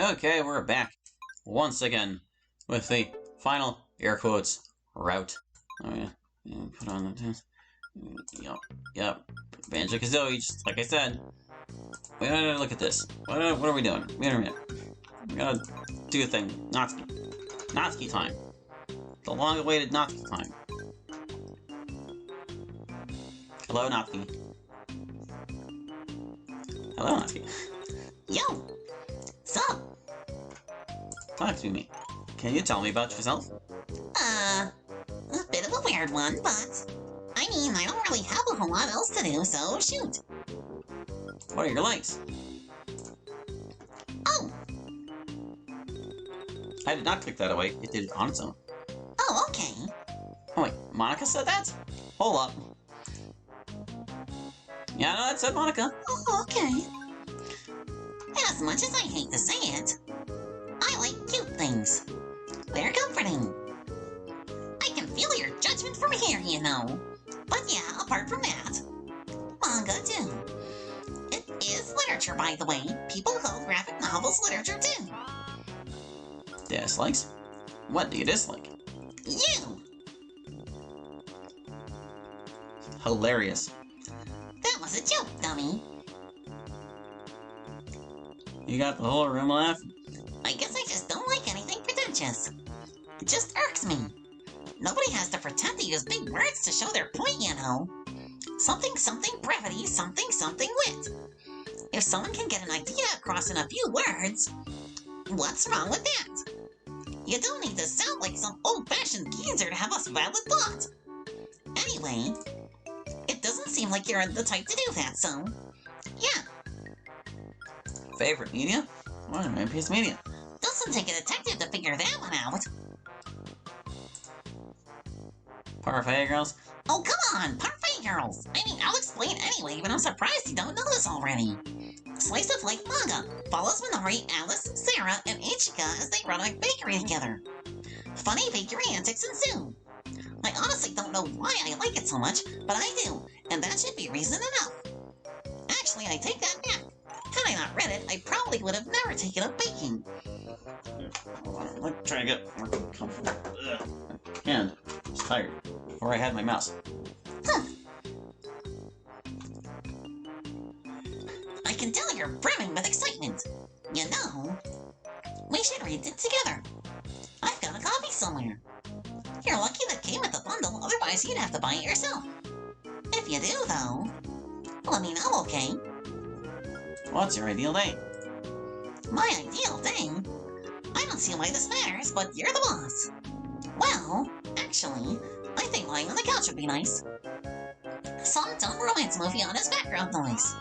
Okay, we're back once again with the final air quotes route. Oh yeah, put on the yep. Banjo-Kazooie, just like I said. Wait a minute, look at this. What are we doing? Wait a minute. We gotta do a thing. Natsuki. Natsuki time. The long-awaited Natsuki time. Hello, Natsuki. Hello, Natsuki. Yo! Sup? Talk to me. Can you tell me about yourself? A bit of a weird one, but... I mean, I don't really have a whole lot else to do, so shoot. What are your likes? Oh! I did not click that away. It did it on its own. Oh, okay. Oh wait, Monica said that? Hold up. Yeah, no, that said Monica. Oh, okay. As much as I hate to say it, I like cute things. They're comforting. I can feel your judgment from here, you know. But yeah, apart from that, manga too. It is literature, by the way. People call graphic novels literature too. Dislikes? What do you dislike? You! Hilarious. That was a joke, dummy. You got the whole room laughing? I guess I just don't like anything pretentious. It just irks me. Nobody has to pretend to use big words to show their point, you know. Something something brevity, something something wit. If someone can get an idea across in a few words, what's wrong with that? You don't need to sound like some old-fashioned geezer to have a valid thought. Anyway, it doesn't seem like you're the type to do that, so yeah. Favorite media? What a piece of media. Doesn't take a detective to figure that one out. Parfait girls? Oh, come on, Parfait Girls! I mean, I'll explain anyway, but I'm surprised you don't know this already. Slice of Life manga follows Minori, Alice, Sarah, and Ichika as they run a bakery together. Funny bakery antics ensue. I honestly don't know why I like it so much, but I do, and that should be reason enough. Actually, I take that back. Had I not read it, I probably would have never taken up baking. Hold on, let me try to get more comfortable. And I was tired before I had my mouse. I can tell you're brimming with excitement. You know, we should read it together. I've got a copy somewhere. You're lucky that came with the bundle, otherwise you'd have to buy it yourself. If you do, though, let me know, okay? What's your ideal day? My ideal day? I don't see why this matters, but you're the boss. Well, actually, I think lying on the couch would be nice. Some dumb romance movie on as background noise.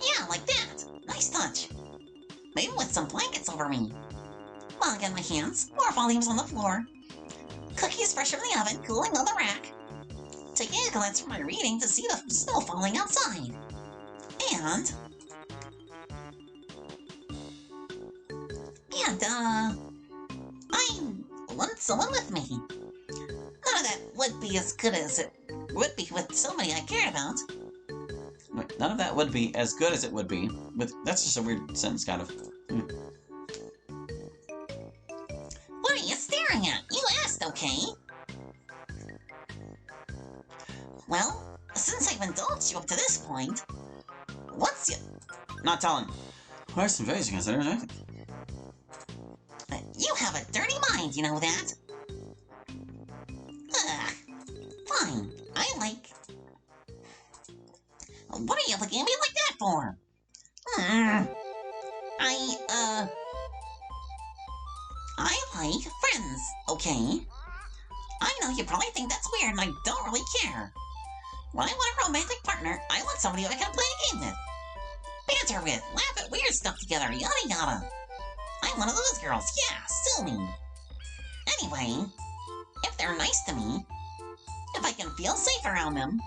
Yeah, like that. Nice touch. Maybe with some blankets over me. Manga in my hands, more volumes on the floor. Cookies fresh from the oven, cooling on the rack. Taking a glance from my reading to see the snow falling outside. And I want someone with me. None of that would be as good as it would be with somebody I cared about. Wait, none of that would be as good as it would be with... That's just a weird sentence, kind of. What are you staring at? You asked, okay? Well, since I've indulged you up to this point, what's your... Not telling. What are some ways you consider it? You have a dirty mind, you know that? Ugh. Fine. I like... What are you looking at me like that for? I like friends, okay? I know you probably think that's weird and I don't really care. When I want a romantic partner, I want somebody who I can play a game with. Banter with, laugh at weird stuff together, yada yada. I'm one of those girls, yeah, sue me. Anyway, if they're nice to me, if I can feel safe around them,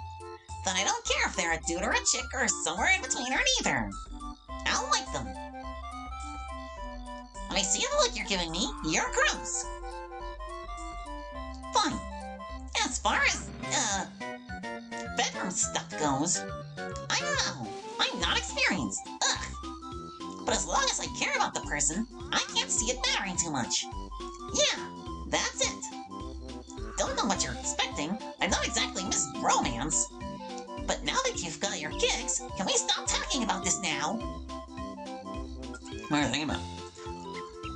then I don't care if they're a dude or a chick or somewhere in between or neither. I'll like them. I see the look you're giving me, you're gross. Fine. As far as, bedroom stuff goes, I don't know. I'm not experienced. Ugh. But as long as I care about the person, I can't see it mattering too much. Yeah, that's it. Don't know what you're expecting. I'm not exactly Miss Romance. But now that you've got your kicks, can we stop talking about this now? What are you thinking about?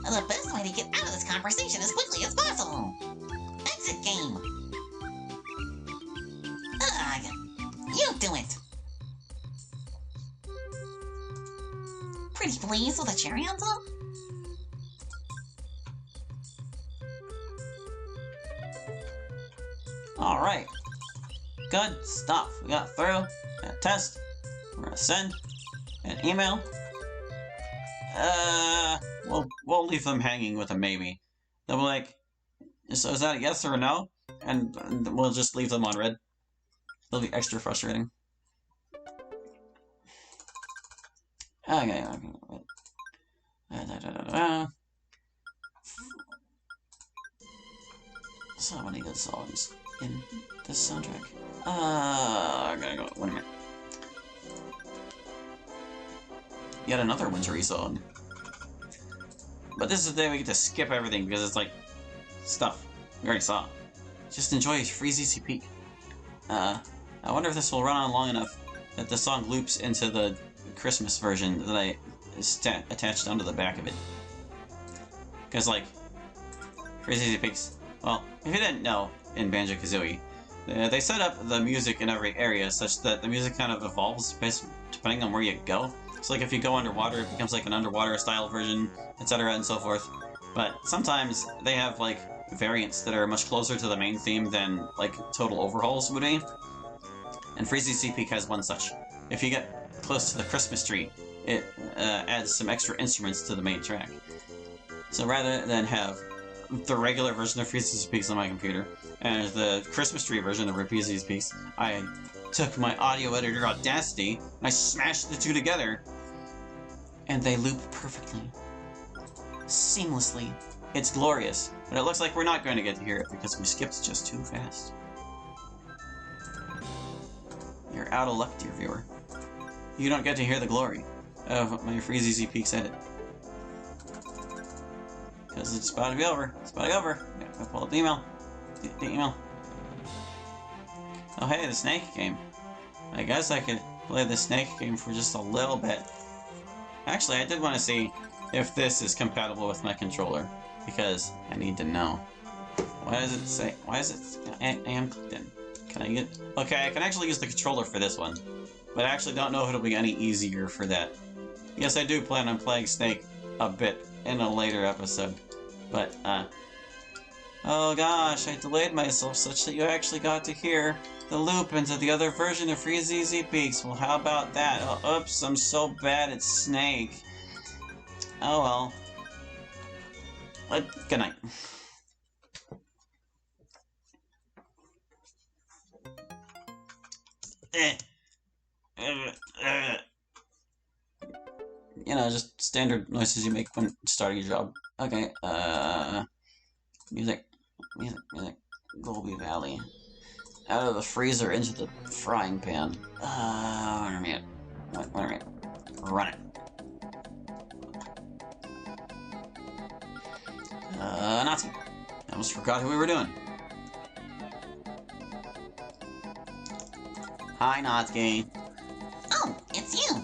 The best way to get out of this conversation as quickly as possible. Exit game. Ugh, you do it. Pretty please with a cherry on top? Alright. Good stuff. We got through that test. We're gonna send an email. We'll leave them hanging with a maybe. They'll be like, so is that a yes or a no? And we'll just leave them on red. They'll be extra frustrating. Okay. So many good songs in this soundtrack. I gotta go. Wait a minute. Yet another wintry song. But this is the day we get to skip everything because it's like stuff we already saw. Just enjoy Free ZZ Peak. I wonder if this will run on long enough that the song loops into the Christmas version that I attached onto the back of it. Because, like, Free ZZ Peaks, well, if you didn't know, in Banjo-Kazooie, they set up the music in every area such that the music kind of evolves depending on where you go. So, like, if you go underwater, it becomes like an underwater-style version, etc., and so forth. But sometimes they have, like, variants that are much closer to the main theme than, like, total overhauls would be. And Free ZZ Peak has one such. If you get close to the Christmas tree, it adds some extra instruments to the main track. So rather than have the regular version of Free ZZ Peaks on my computer and the Christmas tree version of Free ZZ Peaks, I took my audio editor Audacity and I smashed the two together, and they loop perfectly, seamlessly. It's glorious, but it looks like we're not going to get to hear it because we skipped just too fast. You're out of luck, dear viewer. You don't get to hear the glory of my Free ZZ Peaks edit. Because it's about to be over. It's about to be over. Gotta pull up the email. The email. Oh hey, the snake game. I guess I could play the snake game for just a little bit. Actually, I did want to see if this is compatible with my controller, because I need to know. Why does it say? Why is it? I am clicked in. Can I get? Okay, I can actually use the controller for this one, but I actually don't know if it'll be any easier for that. Yes, I do plan on playing Snake a bit in a later episode, but oh gosh, I delayed myself such that you actually got to hear the loop into the other version of Free ZZ Peaks. Well, how about that? Oh, oops, I'm so bad at Snake. Oh well. Good night. You know, just standard noises you make when starting your job. Okay, music. Golby Valley. Out of the freezer into the frying pan. Wait a minute. Wait a minute. Run it. Natsuki. I almost forgot who we were doing. Hi, Natsuki. Oh, it's you.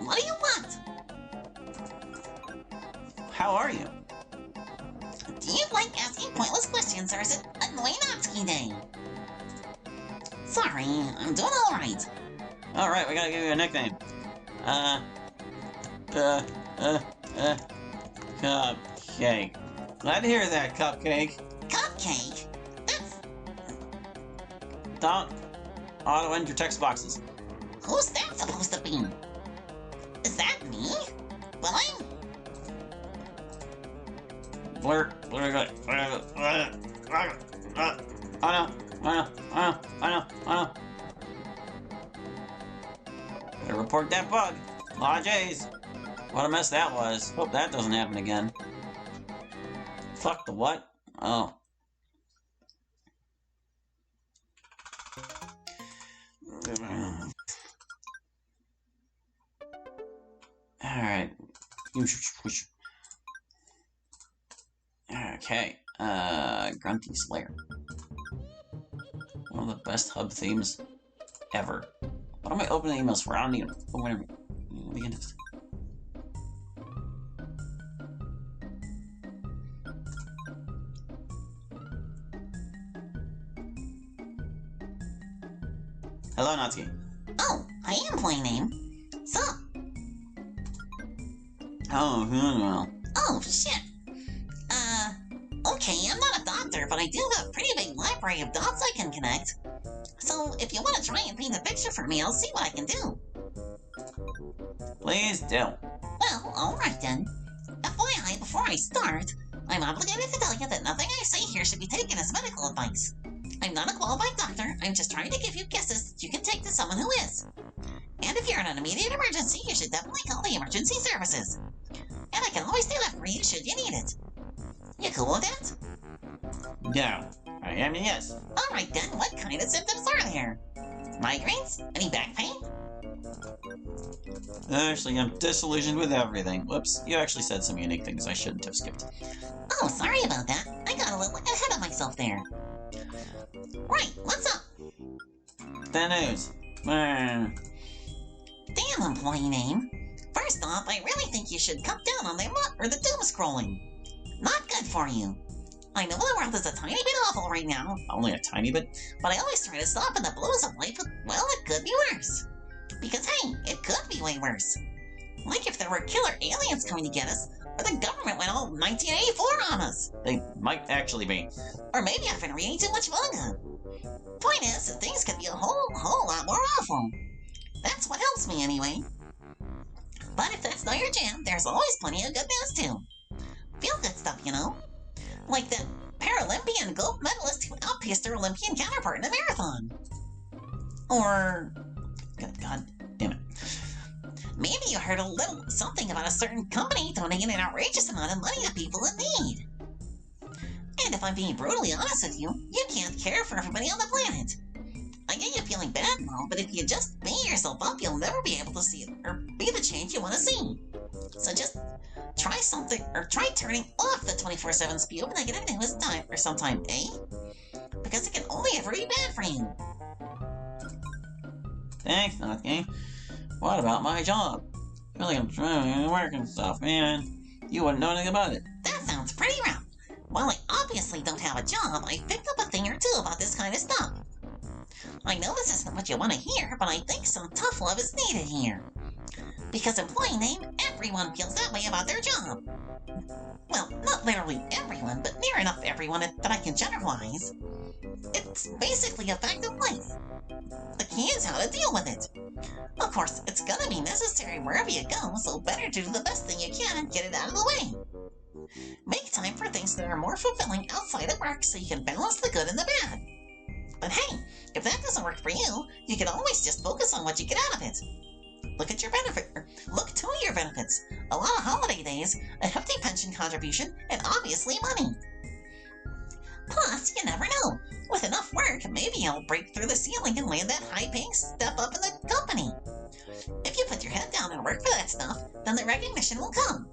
What do you want? How are you? Do you like asking pointless questions, or is it Annoying Natsuki Day? Sorry, I'm doing alright. Alright, we gotta give you a nickname. Cupcake. Glad to hear that, Cupcake. Cupcake? That's... Don't auto-end your text boxes. Who's that supposed to be? Is that me? Well, I'm... Blur good. I know. Better report that bug. Aw, jeez. What a mess that was. Hope that doesn't happen again. Fuck the what? Oh. Alright. Okay. Grunty's Lair. One of the best hub themes ever. What am I opening emails for? I don't need them. Oh, whatever. The end. Hello, Natsuki. Oh, I am playing name. Sup? Oh, well. Oh, shit. Okay, I'm not a doctor, but I do have a pretty big library of dots I can connect. So, if you want to try and paint a picture for me, I'll see what I can do. Please do. Well, alright then. FYI, before I start, I'm obligated to tell you that nothing I say here should be taken as medical advice. I'm not a qualified doctor, I'm just trying to give you guesses that you can take to someone who is. And if you're in an immediate emergency, you should definitely call the emergency services. And I can always do that for you should you need it. You cool with that? Yeah. I mean, yes. Alright then, what kind of symptoms are there? Migraines? Any back pain? Actually, I'm disillusioned with everything. Whoops, you actually said some unique things I shouldn't have skipped. Oh, sorry about that. I got a little ahead of myself there. Right, what's up? The news. Damn employee name. First off, I really think you should cut down on the doom scrolling. Not good for you. I know the world is a tiny bit awful right now. Only a tiny bit? But I always try to soften the blows of life, well, it could be worse. Because hey, it could be way worse. Like if there were killer aliens coming to get us, or the government went all 1984 on us. They might actually be. Or maybe I've been reading too much manga. Point is, things could be a whole lot more awful. That's what helps me anyway. But if that's not your jam, there's always plenty of good news too. Feel good stuff, you know? Like that Paralympian gold medalist who outpaced her Olympian counterpart in a marathon. Or... God damn it. Maybe you heard a little something about a certain company donating an outrageous amount of money to people in need. And if I'm being brutally honest with you, you can't care for everybody on the planet. I get you feeling bad and all, but if you just beat yourself up, you'll never be able to see it or be the change you want to see. So just try something, or try turning off the 24/7 spew of negative news sometime, eh? Because it can only ever be bad for you. Thanks, Natsuki. What about my job? I feel like I'm trying to work and stuff, man. You wouldn't know anything about it. That sounds pretty rough. While I obviously don't have a job, I picked up a thing or two about this kind of stuff. I know this isn't what you want to hear, but I think some tough love is needed here. Because employee name, everyone feels that way about their job. Well, not literally everyone, but near enough everyone that I can generalize. It's basically a fact of life. The key is how to deal with it. Of course, it's gonna be necessary wherever you go, so better do the best thing you can and get it out of the way. Make time for things that are more fulfilling outside of work so you can balance the good and the bad. But hey, if that doesn't work for you, you can always just focus on what you get out of it. Look to your benefits. A lot of holiday days, a hefty pension contribution, and obviously money. Plus, you never know. With enough work, maybe you'll break through the ceiling and land that high-paying step up in the company. If you put your head down and work for that stuff, then the recognition will come.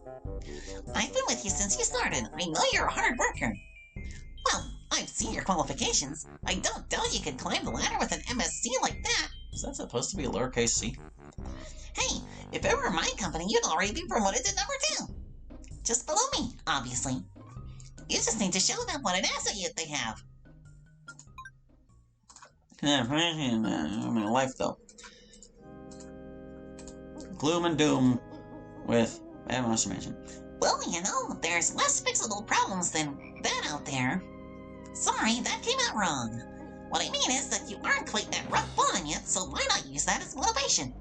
I've been with you since you started. I know you're a hard worker. Well, I've seen your qualifications. I don't doubt you could climb the ladder with an MSc like that. Is that supposed to be a lowercase c? Hey, if it were my company, you'd already be promoted to number 2. Just below me, obviously. You just need to show them what an asset they have. I'm in life, though. Gloom and doom with Monster Mansion. Well, you know, there's less fixable problems than that out there. Sorry, that came out wrong. What I mean is that you aren't quite at rock bottom yet, so why not use that as motivation?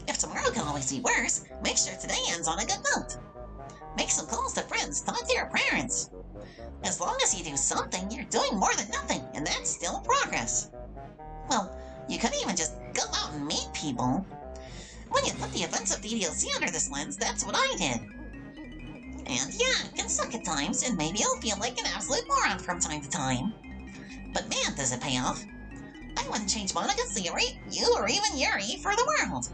If tomorrow can always be worse, make sure today ends on a good note. Make some calls to friends, talk to your parents. As long as you do something, you're doing more than nothing, and that's still progress. Well, you could even just go out and meet people. When you put the events of the DLC under this lens, that's what I did. And yeah, it can suck at times, and maybe you'll feel like an absolute moron from time to time. But man, does it pay off. I wouldn't change Monika's Yuri, you or even Yuri for the world.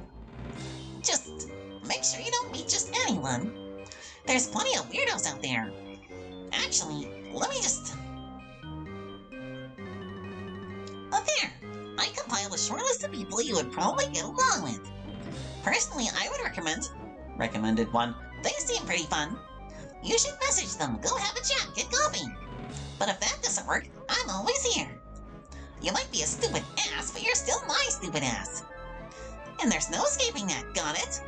Just make sure you don't meet just anyone. There's plenty of weirdos out there. Actually, let me just... Oh, there! I compiled a short list of people you would probably get along with. Personally, I would recommended one. They seem pretty fun. You should message them, go have a chat, get coffee. But if that doesn't work, I'm always here. You might be a stupid ass, but you're still my stupid ass. And there's no escaping that, got it?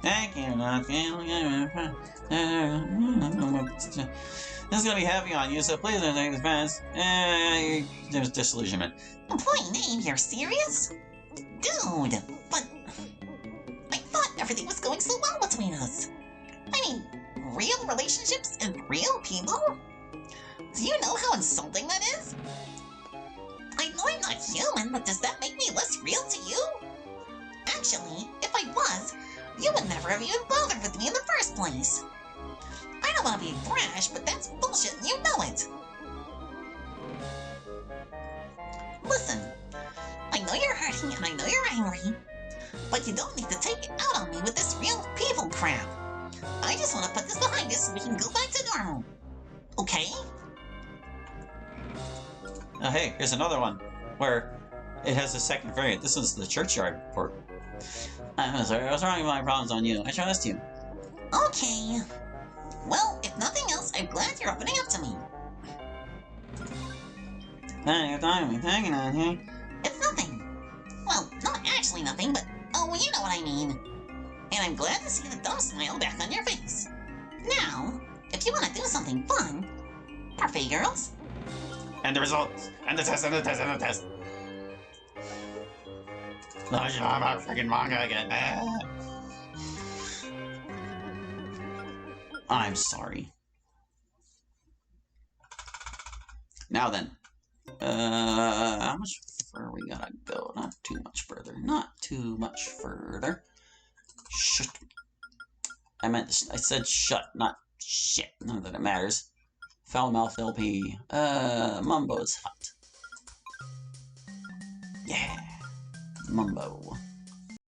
Thank you, this is gonna be heavy on you, so please don't take this fast. There's disillusionment. Employee name, you're serious? Dude, but I thought everything was going so well between us. I mean, real relationships and real people? Do you know how insulting that is? I know I'm not human, but does that make me less real to you? Actually, if I was, you would never have even bothered with me in the first place. I don't want to be brash, but that's bullshit and you know it. Listen, I know you're hurting and I know you're angry, but you don't need to take it out on me with this real people crap. I just want to put this behind us so we can go back to normal. Okay? Oh, hey, here's another one, where it has a second variant. This is the churchyard report. I'm sorry, I was wrong with my problems on you. I trust you. Okay. Well, if nothing else, I'm glad you're opening up to me. Hey, hanging on here. It's nothing. Well, not actually nothing, but oh, you know what I mean. And I'm glad to see the dumb smile back on your face. Now, if you want to do something fun, parfait girls. And the results. And the test, and the test, and the test. No, you know, I'm out freaking manga again. I'm sorry. Now then. How much further we gotta go? Not too much further. Not too much further. Shut. I said shut, not shit. Not that it matters. Foul mouth LP. Mumbo's hot. Yeah. Mumbo.